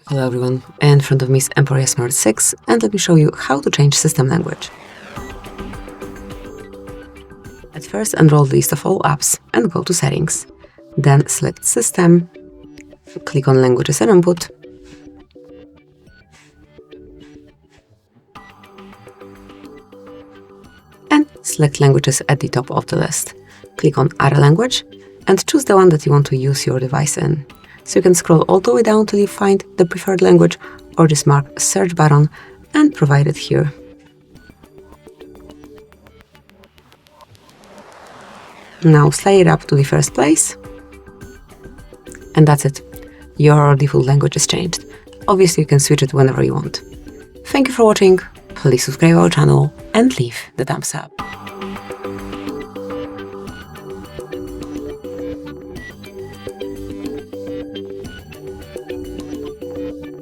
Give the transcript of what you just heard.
Hello everyone, in front of me is EMPORIA Smart 6 and let me show you how to change system language. At first, enroll the list of all apps and go to Settings. Then select System, click on Languages and Input, and select Languages at the top of the list. Click on Add a Language and choose the one that you want to use your device in. So you can scroll all the way down till you find the preferred language, or just mark Search button and provide it here. Now slide it up to the first place. And that's it. Your default language is changed. Obviously, you can switch it whenever you want. Thank you for watching. Please subscribe our channel and leave the thumbs up.